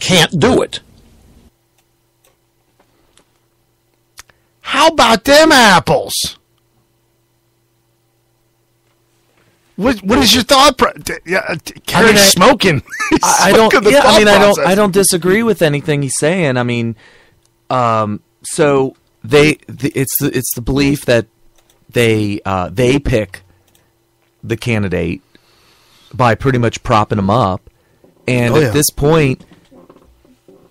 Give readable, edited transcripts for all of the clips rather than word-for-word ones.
can't do it. How about them apples? What is your thought? Carrie's smoking. I don't disagree with anything he's saying. I mean, so it's the belief that they pick the candidate by pretty much propping him up, and at this point,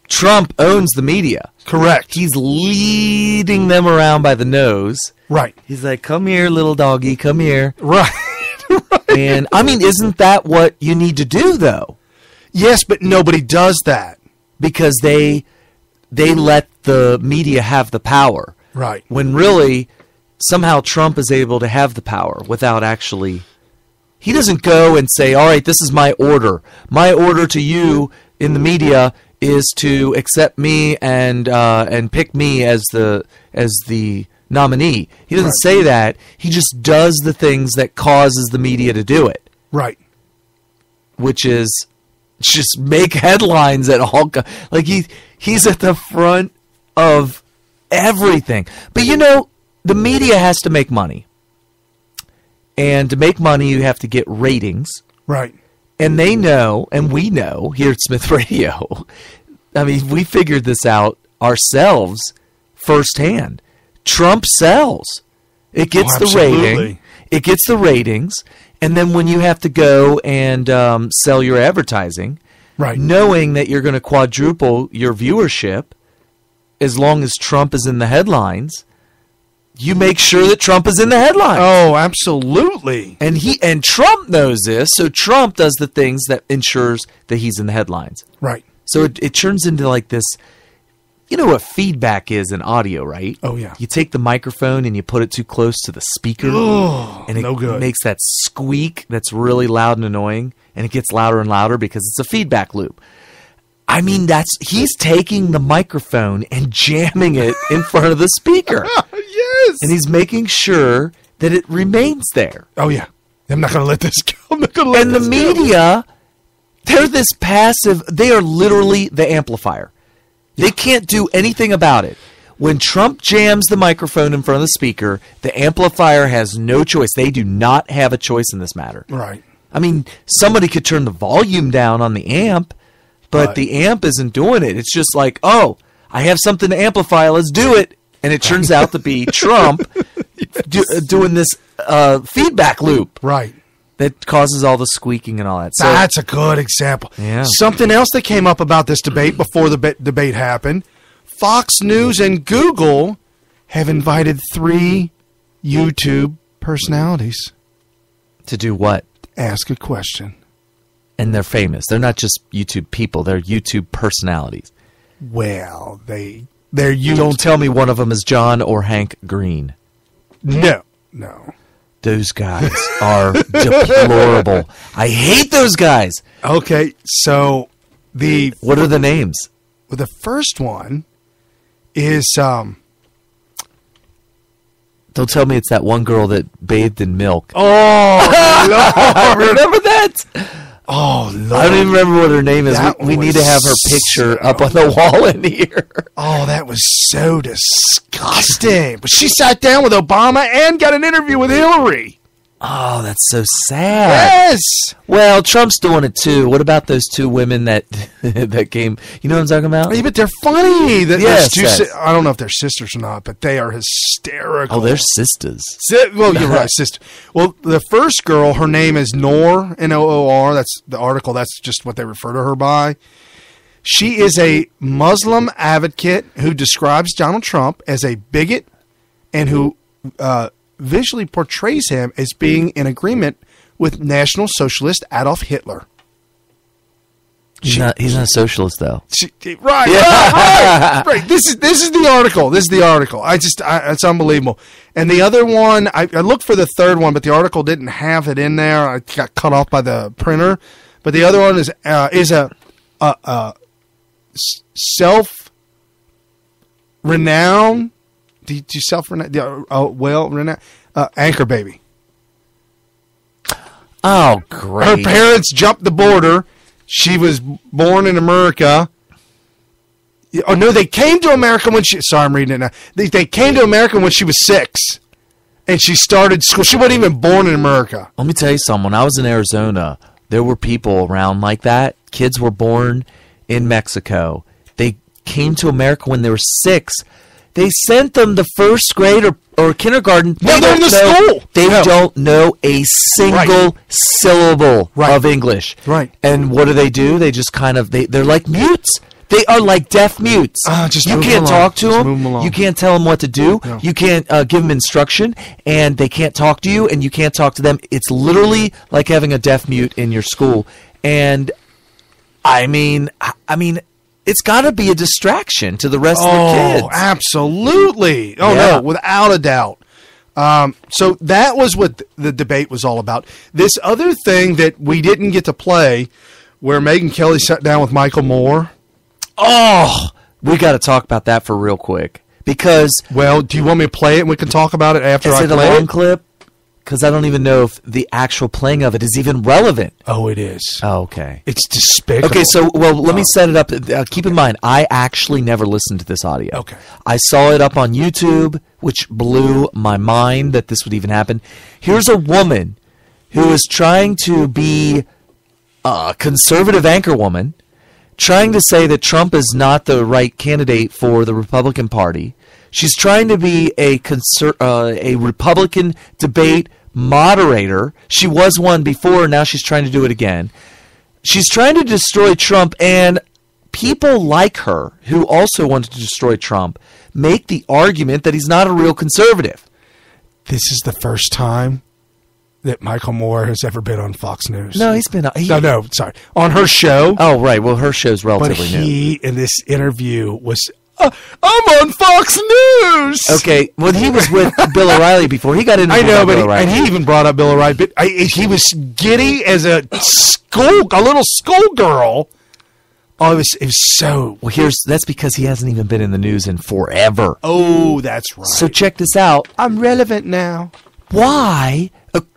Trump owns the media. Correct. He's leading them around by the nose. Right. He's like, "Come here, little doggy, come here." Right. And I mean, isn't that what you need to do, though? Yes, but nobody does that because they let the media have the power. Right. When really, somehow Trump is able to have the power without actually. He doesn't go and say, "All right, this is my order. My order to you in the media is to accept me and pick me as the nominee." He doesn't say that. He just does the things that causes the media to do it. Right. Which is just make headlines at all. Like he's at the front of everything. But you know, the media has to make money. And to make money, you have to get ratings. Right. And they know, and we know here at Smith Radio, I mean, we figured this out ourselves firsthand. Trump sells. It gets the rating. It gets the ratings. And then when you have to go and sell your advertising, right, knowing that you're going to quadruple your viewership as long as Trump is in the headlines, you make sure that Trump is in the headlines. Oh, absolutely. And Trump knows this, so Trump does the things that ensures that he's in the headlines. Right. So it turns into like this. You know what feedback is in audio, right? Oh, yeah. You take the microphone and you put it too close to the speaker. Oh, and it no good. Makes that squeak that's really loud and annoying. And it gets louder and louder because it's a feedback loop. I mean, he's taking the microphone and jamming it in front of the speaker. Yes. And he's making sure that it remains there. Oh, yeah. I'm not going to let this go. I'm not going to let this go. And the media, they're this passive. They are literally the amplifier. They can't do anything about it. When Trump jams the microphone in front of the speaker, the amplifier has no choice. They do not have a choice in this matter. Right. I mean, somebody could turn the volume down on the amp, but the amp isn't doing it. It's just like, oh, I have something to amplify. Let's do it. And it turns out to be Trump doing this feedback loop. Right. That causes all the squeaking and all that. So, that's a good example. Yeah. Something else that came up about this debate before the debate happened, Fox News and Google have invited 3 YouTube personalities. To do what? Ask a question. And they're famous. They're not just YouTube people. They're YouTube personalities. Well, they're YouTube. Don't tell me one of them is John or Hank Green. No. Those guys are deplorable. I hate those guys. Okay, so what are the names? Well, the first one is Don't tell me it's that one girl that bathed in milk. Oh, Lord. Remember that? Oh, Lord. I don't even remember what her name is. We need to have her picture up on the wall in here. Oh, that was so disgusting. But she sat down with Obama and got an interview with Hillary. Oh, that's so sad. Yes. Well, Trump's doing it too. What about those 2 women that came? You know what I'm talking about? Yeah, but they're funny. Yes. I don't know if they're sisters or not, but they are hysterical. Oh, they're sisters. Well, you're right, sister. Well, the first girl, her name is Noor, Noor. That's the article. That's just what they refer to her by. She is a Muslim advocate who describes Donald Trump as a bigot and who visually portrays him as being in agreement with National Socialist Adolf Hitler. He's not a socialist, though. Right. Yeah. Right. This is the article. It's unbelievable. And the other one, I looked for the third one, but the article didn't have it in there. I got cut off by the printer. But the other one is a self-renowned. Do you self-renowned? Renowned anchor baby. Oh, great! Her parents jumped the border. She was born in America, Oh no, they came to America when she. Sorry, I'm reading it now. They came to America when she was 6, and she started school. She wasn't even born in America. Let me tell you something. When I was in Arizona, there were people around like that. Kids were born in Mexico. They came to America when they were 6. They sent them to first grade or kindergarten. No, they're in the school. They don't know a single syllable of English. Right. And what do? They just kind of they're like mutes. They are like deaf mutes. You can't talk to them. You can't tell them what to do. No. You can't give them instruction, and they can't talk to you, and you can't talk to them. It's literally like having a deaf mute in your school. And I mean, it's got to be a distraction to the rest of the kids. Oh, absolutely. Oh, yeah. No, without a doubt. So that was what the debate was all about. This other thing that we didn't get to play, where Megyn Kelly sat down with Michael Moore. Oh, we got to talk about that for real quick. Because... Well, do you want me to play it and we can talk about it after I play it? Is it a long clip? Because I don't even know if the actual playing of it is even relevant. Oh, it is. Oh, okay. It's despicable. Okay, so, let me set it up. Keep in mind, I actually never listened to this audio. Okay. I saw it up on YouTube, which blew my mind that this would even happen. Here's a woman who is trying to be a conservative anchorwoman, trying to say that Trump is not the right candidate for the Republican Party. She's trying to be a Republican debate moderator. She was one before, now she's trying to do it again. She's trying to destroy Trump, and people like her, who also wanted to destroy Trump, make the argument that he's not a real conservative. This is the first time that Michael Moore has ever been on Fox News. No, he's been... sorry. On her show. Oh, right. Well, her show's relatively new. But he, in this interview, was... I'm on Fox News! Okay, well, he was with Bill Oreilly before. He got into Bill Oreilly. And he even brought up Bill Oreilly. But he was giddy as a little schoolgirl. Oh, it was so... Well, that's because he hasn't even been in the news in forever. Oh, that's right. So check this out. I'm relevant now. Why...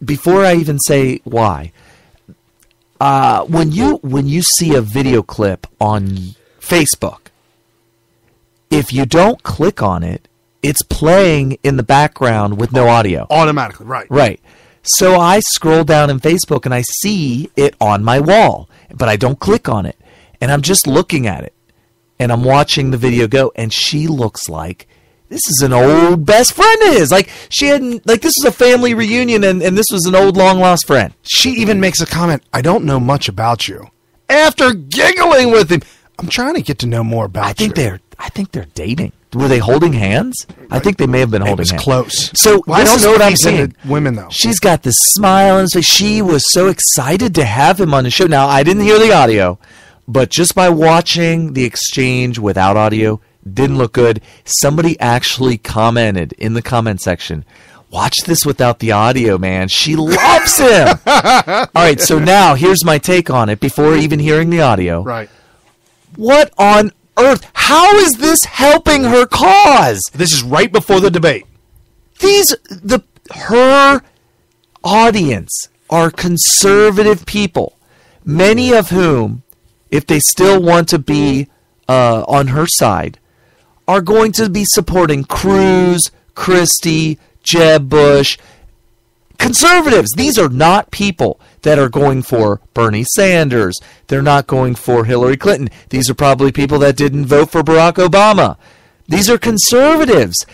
Before I even say why, when you see a video clip on Facebook, if you don't click on it, it's playing in the background with no audio. Automatically, right. Right. So I scroll down in Facebook and I see it on my wall, but I don't click on it. And I'm just looking at it. And I'm watching the video go, and she looks like... This is an old best friend of his. Like, this was a family reunion, and this was an old long-lost friend. She even makes a comment, I don't know much about you. After giggling with him, I'm trying to get to know more about you. I think they're dating. Were they holding hands? Right. I think they may have been holding hands. It was close. So, I don't know what I'm saying. Women, though. She's got this smile on her face. She was so excited to have him on the show. Now, I didn't hear the audio, but just by watching the exchange without audio, didn't look good. Somebody actually commented in the comment section, watch this without the audio, man. She loves him. All right, so now here's my take on it before even hearing the audio. Right. What on earth? How is this helping her cause? This is right before the debate. Her audience are conservative people, many of whom, if they still want to be on her side, are going to be supporting Cruz, Christie, Jeb Bush, conservatives. These are not people that are going for Bernie Sanders. They're not going for Hillary Clinton. These are probably people that didn't vote for Barack Obama. These are conservatives.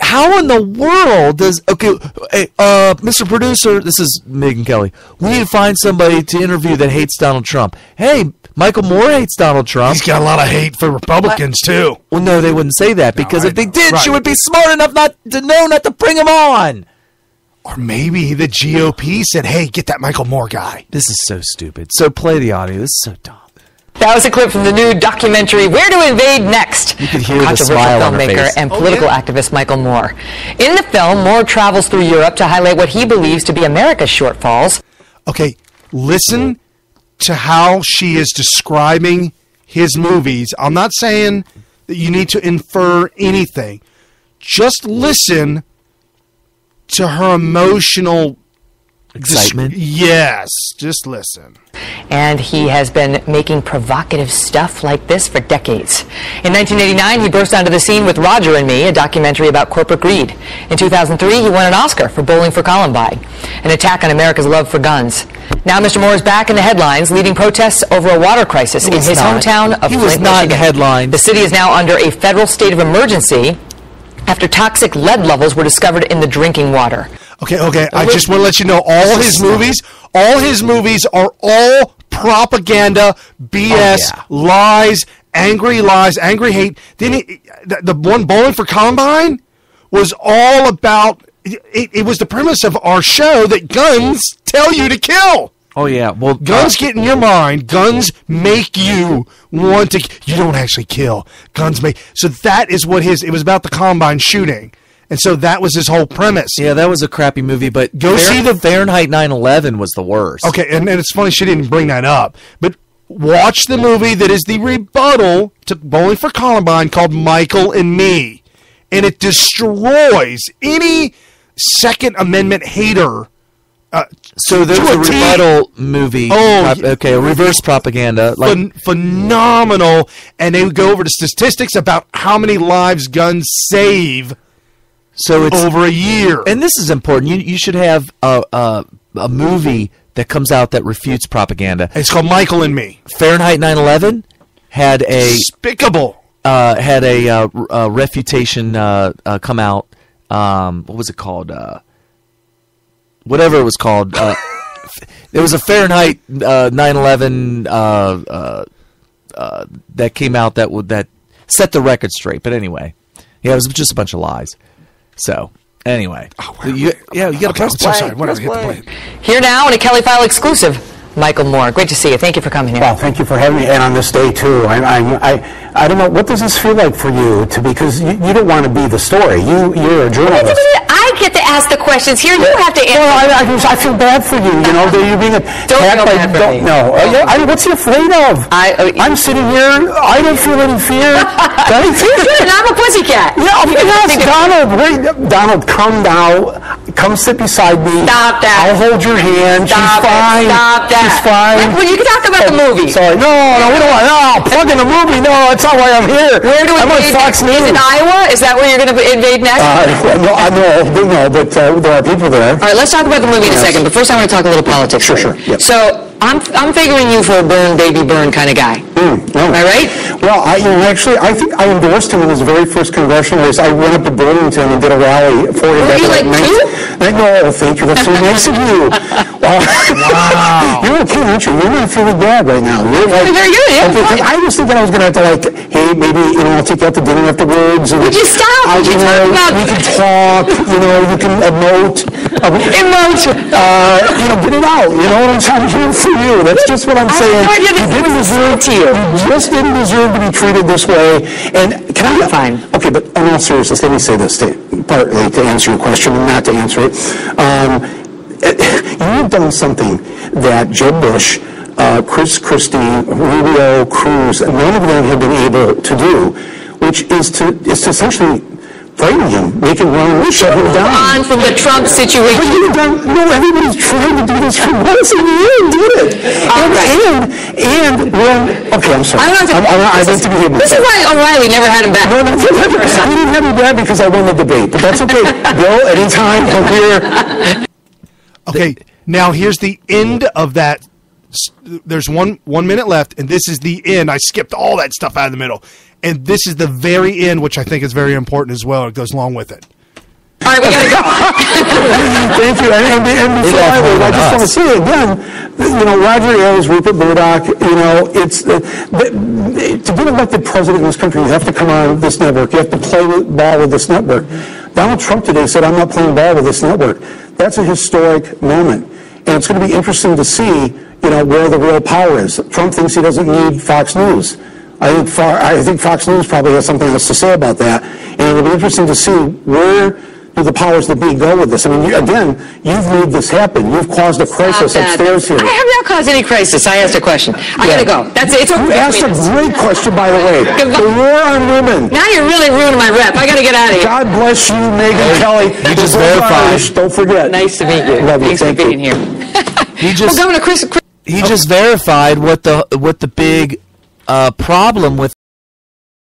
How in the world does... Okay, Mr. Producer, this is Megyn Kelly. We need to find somebody to interview that hates Donald Trump. Hey, Michael Moore hates Donald Trump. He's got a lot of hate for Republicans, too. Well, no, they wouldn't say that, because if they did, she would be smart enough not to bring him on. Or maybe the GOP said, hey, get that Michael Moore guy. This is so stupid. So play the audio. This is so dumb. That was a clip from the new documentary, Where to Invade Next? You could hear the smile on her face. Filmmaker and political activist Michael Moore. In the film, Moore travels through Europe to highlight what he believes to be America's shortfalls. Okay, listen to how she is describing his movies. I'm not saying that you need to infer anything. Just listen to her emotional Excitement. Yes, just listen. And he has been making provocative stuff like this for decades. In 1989, he burst onto the scene with Roger and Me, a documentary about corporate greed. In 2003, he won an Oscar for Bowling for Columbine, an attack on America's love for guns. Now Mr. Moore is back in the headlines, leading protests over a water crisis in his hometown of Flint, Michigan. He was not in the headlines. The city is now under a federal state of emergency after toxic lead levels were discovered in the drinking water. Okay. I just want to let you know all his movies are all propaganda, BS, lies, angry hate. Then the one Bowling for Columbine was all about. It was the premise of our show that guns tell you to kill. Oh yeah, well, guns get in your mind. Guns make you want to. You don't actually kill. Guns make. So that is what it was about, the Columbine shooting. And so that was his whole premise. Yeah, that was a crappy movie, but see the Fahrenheit 9/11 was the worst. Okay, and it's funny she didn't bring that up. But watch the movie that is the rebuttal to Bowling for Columbine called Michael and Me. And it destroys any Second Amendment hater. So there's a rebuttal movie. Oh, a reverse propaganda. Phenomenal. And they would go over the statistics about how many lives guns save. So it's over a year. And this is important. You should have a movie that comes out that refutes propaganda. It's called Michael and Me. Fahrenheit 9/11 had a despicable refutation come out. What was it called? Whatever it was called. There was a Fahrenheit 9/11 that came out that set the record straight. But anyway, yeah, it was just a bunch of lies. So anyway, you got to press play. Sorry. Whatever, hit the play. Here now in a Kelly File exclusive, Michael Moore. Great to see you. Thank you for coming here. Well, thank you for having me, and on this day too. I don't know, what does this feel like for you because you don't want to be the story. You're a journalist. I get to ask the questions here. You have to answer. Well, I feel bad for you. You know, you're being attacked. Don't feel bad for me. No. What's he afraid of? I'm sitting here. I don't feel any fear. And I'm a pussycat. Yeah, yes, Donald, come now. Come sit beside me. Stop that. I'll hold your hand. She's fine. Stop that. She's fine. Well, you can talk about the movie. Sorry. No, we don't want. No, plug in the movie. No, that's not why I'm here. Where do we I'm on Fox News. In Iowa? Is that where you're going to invade next? No, but there are people there. All right, let's talk about the movie in a second. But first, I want to talk a little politics. Sure. Yep. So I'm figuring you for a burn, baby, burn kind of guy. Am I right? Well, I think I endorsed him in his very first congressional race. I went up to Burlington and did a rally for him. Were you like two? No, thank you. That's so nice of you. Wow. You're okay, aren't you? You're not feeling bad right now. You're like, very good. Yeah, I was thinking I was going to have to hey, maybe I'll take you out to dinner afterwards. Would you stop? We can talk. You can emote. Get it out. You know what I'm trying to do for you. That's just what I'm saying. You just didn't deserve to be treated this way. And fine. Okay, but in all seriousness, let me say this partly to answer your question and not to answer it. You've done something that Jeb Bush, Chris Christie, Rubio, Cruz, none of them have been able to do, which is to essentially frighten him, make him run, shut him down. On from the Trump situation. No, everybody's trying to do this for once, and you did it. Okay, I'm sorry. This is why O'Reilly never had him back. No, he didn't have me back because I won the debate, but that's okay. Bill, anytime, I'm here. Okay, now here's the end of that. There's 1 minute left, and this is the end. I skipped all that stuff out of the middle. And this is the very end, which I think is very important as well. It goes along with it. All right, we got to go. Thank you. And before I leave, I just want to say again, Roger Ailes, Rupert Murdoch, it's to get elected president in this country, you have to come on this network. You have to play ball with this network. Donald Trump today said, I'm not playing ball with this network. That's a historic moment. And it's going to be interesting to see, where the real power is. Trump thinks he doesn't need Fox News. I think Fox News probably has something else to say about that. And it'll be interesting to see where do the powers that be go with this? I mean, again, you've made this happen. You've caused a crisis upstairs here. I have not caused any crisis. I asked a question. I gotta go. That's it. It's over. You asked a great question, by the way. The war on women. Now you're really ruining my rep. I gotta get out of here. God bless you, Megan Kelly. You just verified. Don't forget. Nice to meet you. Love you. Thanks for being here. He just Governor Chris. he just verified what the big problem with